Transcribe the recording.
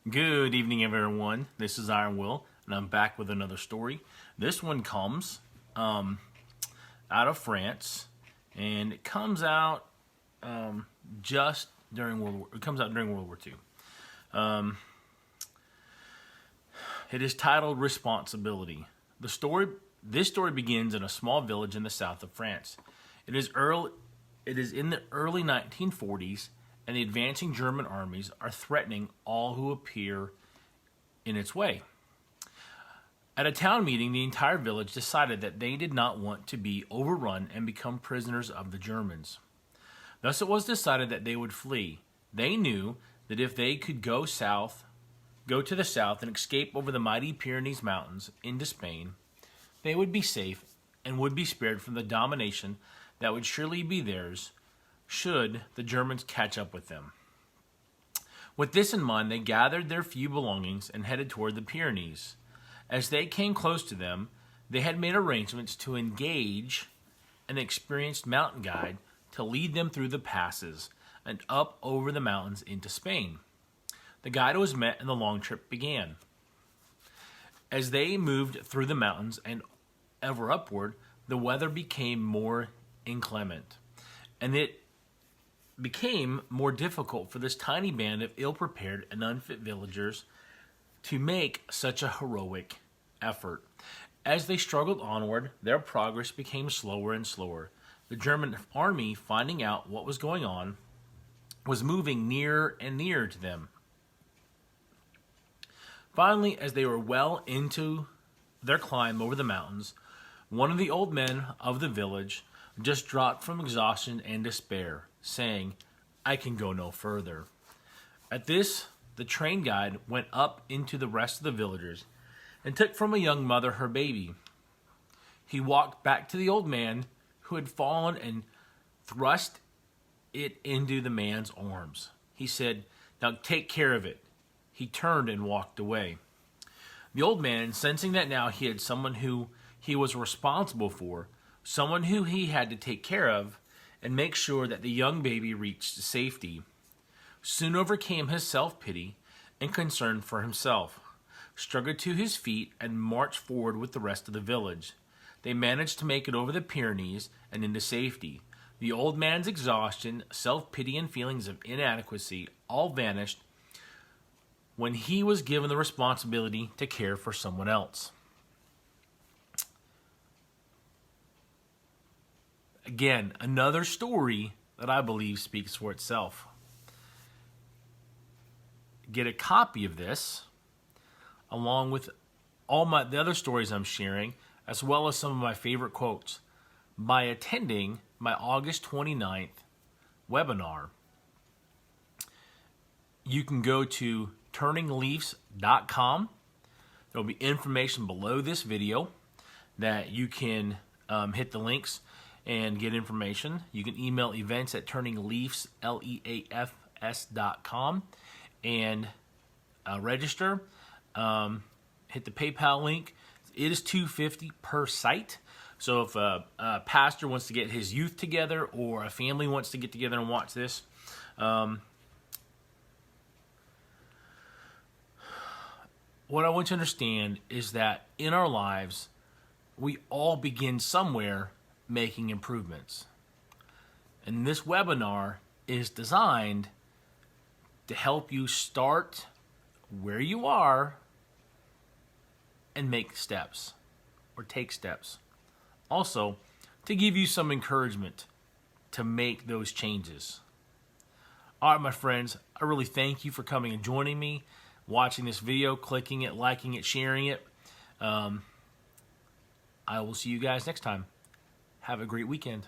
Good evening, everyone. This is Iron Will, and I'm back with another story. This one comes out of France, and it comes out just during World War. It comes out during World War II. It is titled "Responsibility." This story begins in a small village in the south of France. It is in the early 1940s. And the advancing German armies are threatening all who appear in its way. At a town meeting, the entire village decided that they did not want to be overrun and become prisoners of the Germans. Thus it was decided that they would flee. They knew that if they could go to the south and escape over the mighty Pyrenees Mountains into Spain, they would be safe and would be spared from the domination that would surely be theirs should the Germans catch up with them. With this in mind, they gathered their few belongings and headed toward the Pyrenees. As they came close to them, they had made arrangements to engage an experienced mountain guide to lead them through the passes and up over the mountains into Spain. The guide was met and the long trip began. As they moved through the mountains and ever upward, the weather became more inclement, and it became more difficult for this tiny band of ill-prepared and unfit villagers to make such a heroic effort. As they struggled onward, their progress became slower and slower. The German army, finding out what was going on, was moving nearer and nearer to them. Finally, as they were well into their climb over the mountains, one of the old men of the village just dropped from exhaustion and despair, saying, "I can go no further." At this, the train guide went up into the rest of the villagers and took from a young mother her baby. He walked back to the old man who had fallen and thrust it into the man's arms. He said, "Now take care of it." He turned and walked away. The old man, sensing that now he had someone who he was responsible for, someone who he had to take care of and make sure that the young baby reached safety, soon overcame his self-pity and concern for himself, struggled to his feet, and marched forward with the rest of the village. They managed to make it over the Pyrenees and into safety. The old man's exhaustion, self-pity, and feelings of inadequacy all vanished when he was given the responsibility to care for someone else. Again, another story that I believe speaks for itself. Get a copy of this, along with all the other stories I'm sharing, as well as some of my favorite quotes, by attending my August 29th webinar. You can go to turningleafs.com. There will be information below this video that you can hit the links and get information. You can email events@turningleafs, LEAFS.com, and register. Hit the PayPal link. It is $250 per site. So if a pastor wants to get his youth together or a family wants to get together and watch this, what I want you to understand is that in our lives, we all begin somewhere making improvements. And this webinar is designed to help you start where you are and make steps or take steps. Also, to give you some encouragement to make those changes. All right, my friends, I really thank you for coming and joining me, watching this video, clicking it, liking it, sharing it. I will see you guys next time. Have a great weekend.